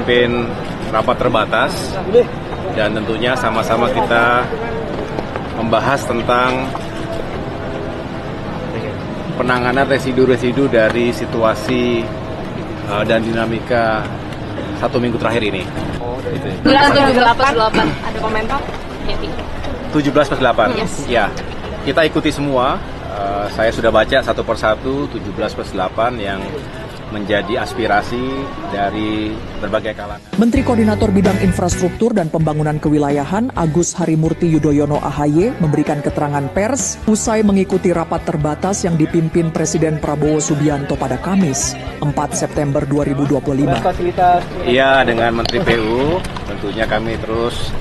memimpin rapat terbatas dan tentunya sama-sama kita membahas tentang penanganan residu-residu dari situasi dan dinamika 1 minggu terakhir ini. Gitu. 17/8 ada komentar? 17/8. Yes. Ya, kita ikuti semua. Saya sudah baca satu persatu 17/8 yang menjadi aspirasi dari berbagai kalangan. Menteri Koordinator Bidang Infrastruktur dan Pembangunan Kewilayahan Agus Harimurti Yudhoyono AHY memberikan keterangan pers usai mengikuti rapat terbatas yang dipimpin Presiden Prabowo Subianto pada Kamis, 4 September 2025. Iya, dengan Menteri PU tentunya kami terus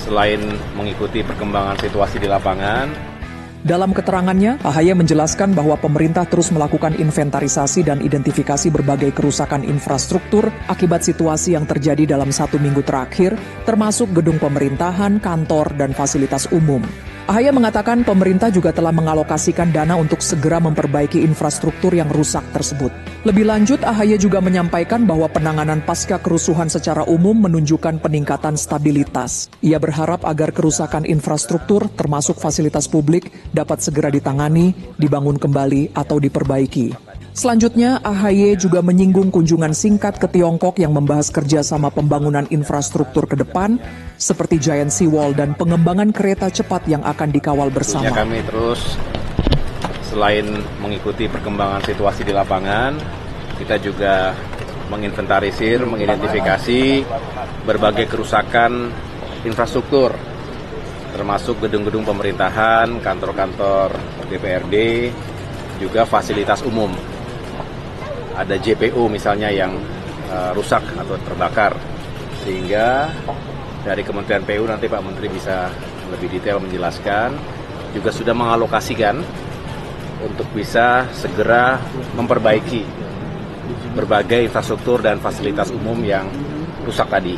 selain mengikuti perkembangan situasi di lapangan. Dalam keterangannya, AHY menjelaskan bahwa pemerintah terus melakukan inventarisasi dan identifikasi berbagai kerusakan infrastruktur akibat situasi yang terjadi dalam 1 minggu terakhir, termasuk gedung pemerintahan, kantor, dan fasilitas umum. AHY mengatakan pemerintah juga telah mengalokasikan dana untuk segera memperbaiki infrastruktur yang rusak tersebut. Lebih lanjut, AHY juga menyampaikan bahwa penanganan pasca kerusuhan secara umum menunjukkan peningkatan stabilitas. Ia berharap agar kerusakan infrastruktur, termasuk fasilitas publik, dapat segera ditangani, dibangun kembali, atau diperbaiki. Selanjutnya, AHY juga menyinggung kunjungan singkat ke Tiongkok yang membahas kerjasama pembangunan infrastruktur ke depan, seperti Giant Seawall dan pengembangan kereta cepat yang akan dikawal bersama. Tentunya kami terus selain mengikuti perkembangan situasi di lapangan, kita juga menginventarisir, mengidentifikasi berbagai kerusakan infrastruktur, termasuk gedung-gedung pemerintahan, kantor-kantor DPRD, juga fasilitas umum. Ada JPO misalnya yang rusak atau terbakar, sehingga dari Kementerian PU nanti Pak Menteri bisa lebih detail menjelaskan, juga sudah mengalokasikan untuk bisa segera memperbaiki berbagai infrastruktur dan fasilitas umum yang rusak tadi.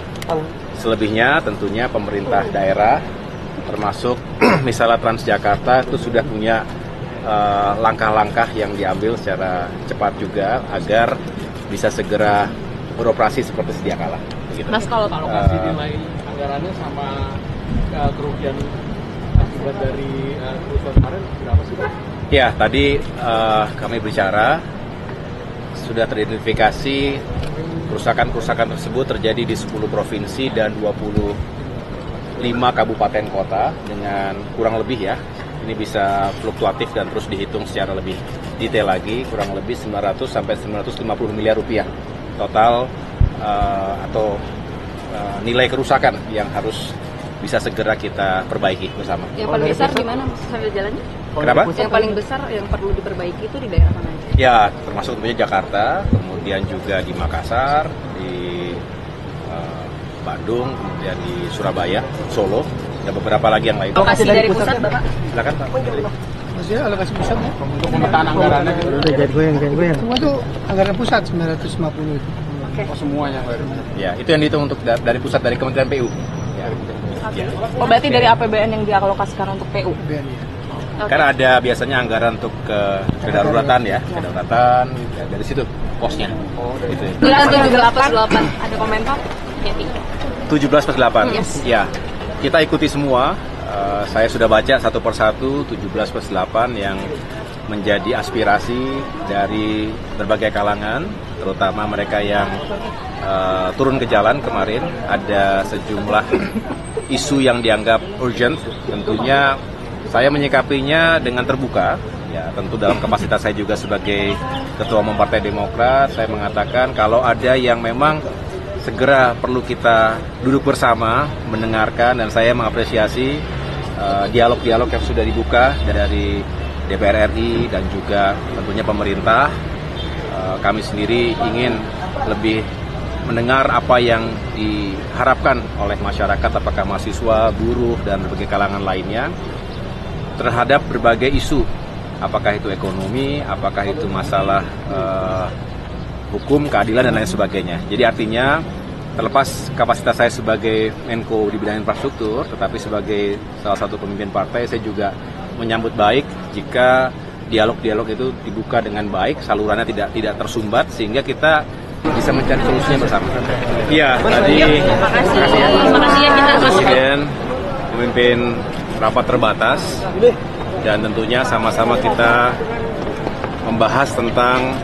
Selebihnya tentunya pemerintah daerah, termasuk misalnya Transjakarta itu sudah punya langkah-langkah yang diambil secara cepat juga agar bisa segera beroperasi seperti sedia kala. Begitu. Mas, kalau alokasi nilai anggarannya sama kerugian akibat dari kerusuhan kemarin berapa sih, Pak? Ya, tadi kami bicara sudah teridentifikasi kerusakan-kerusakan tersebut terjadi di 10 provinsi dan 25 kabupaten kota dengan kurang lebih ya. Ini bisa fluktuatif dan terus dihitung secara lebih detail lagi, kurang lebih 900 sampai 950 miliar rupiah total atau nilai kerusakan yang harus bisa segera kita perbaiki bersama. Yang paling besar di mana sambil jalannya? Kenapa? Yang paling besar yang perlu diperbaiki itu di daerah mana aja? Ya, termasuk tentunya Jakarta, kemudian juga di Makassar, di Bandung, kemudian di Surabaya, Solo, dan beberapa lagi yang lain. Alokasi dari pusat, Bapak? Silakan Pak. Maksudnya alokasi pusatnya untuk pemetaan anggarannya gitu. Semua itu anggaran pusat 950 itu. Oke. Oh, semuanya. Ya, itu yang dihitung untuk dari pusat, dari Kementerian PU. Ya. Ya. Oh, berarti dari APBN yang dialokasikan untuk PU? BN ya. Karena ada biasanya anggaran untuk kedaruratan ya, kedaruratan ya, dari situ posnya. Oh, dari Gitu. 17/8 ada komentar? 17/8. Yes. Ya, kita ikuti semua. Saya sudah baca satu persatu 17/8 yang menjadi aspirasi dari berbagai kalangan, terutama mereka yang turun ke jalan kemarin. Ada sejumlah isu yang dianggap urgent, tentunya saya menyikapinya dengan terbuka. Ya, tentu dalam kapasitas saya juga sebagai Ketua Umum Partai Demokrat, saya mengatakan kalau ada yang memang segera perlu kita duduk bersama, mendengarkan, dan saya mengapresiasi dialog-dialog yang sudah dibuka dari DPR RI dan juga tentunya pemerintah. Kami sendiri ingin lebih mendengar apa yang diharapkan oleh masyarakat, apakah mahasiswa, buruh, dan berbagai kalangan lainnya terhadap berbagai isu, apakah itu ekonomi, apakah itu masalah hukum, keadilan, dan lain sebagainya. Jadi artinya terlepas kapasitas saya sebagai Menko di bidang infrastruktur, tetapi sebagai salah satu pemimpin partai, saya juga menyambut baik jika dialog-dialog itu dibuka dengan baik, salurannya tidak tersumbat, sehingga kita bisa mencari solusinya bersama. Iya, tadi Makasih ya kita Presiden memimpin rapat terbatas dan tentunya sama-sama kita membahas tentang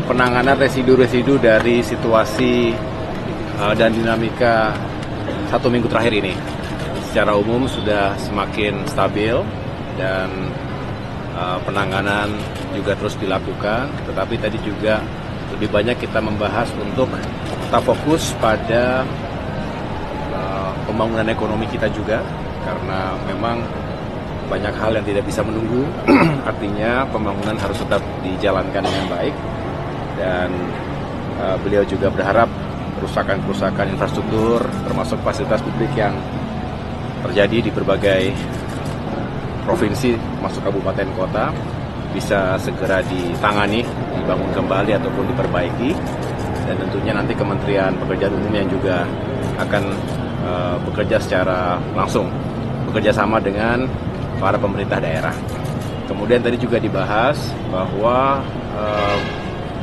penanganan residu-residu dari situasi dan dinamika 1 minggu terakhir ini. Secara umum sudah semakin stabil dan penanganan juga terus dilakukan, tetapi tadi juga lebih banyak kita membahas untuk tetap fokus pada pembangunan ekonomi kita juga, karena memang banyak hal yang tidak bisa menunggu. Artinya pembangunan harus tetap dijalankan dengan baik, dan beliau juga berharap kerusakan-kerusakan infrastruktur termasuk fasilitas publik yang terjadi di berbagai provinsi masuk kabupaten kota bisa segera ditangani, dibangun kembali ataupun diperbaiki, dan tentunya nanti Kementerian Pekerjaan Umum yang juga akan bekerja secara langsung, bekerja sama dengan para pemerintah daerah. Kemudian tadi juga dibahas bahwa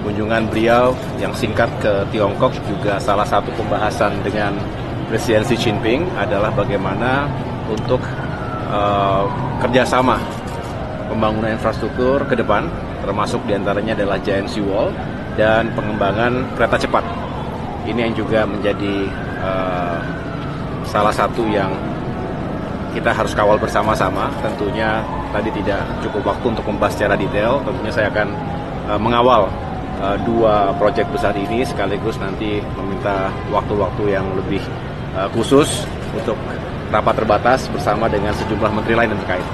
kunjungan beliau yang singkat ke Tiongkok juga salah satu pembahasan dengan Presiden Xi Jinping adalah bagaimana untuk kerjasama pembangunan infrastruktur ke depan, termasuk diantaranya adalah Giant Sea Wall dan pengembangan kereta cepat. Ini yang juga menjadi salah satu yang kita harus kawal bersama-sama. Tentunya tadi tidak cukup waktu untuk membahas secara detail. Tentunya saya akan mengawal dua proyek besar ini, sekaligus nanti meminta waktu-waktu yang lebih khusus untuk rapat terbatas bersama dengan sejumlah menteri lain yang terkait.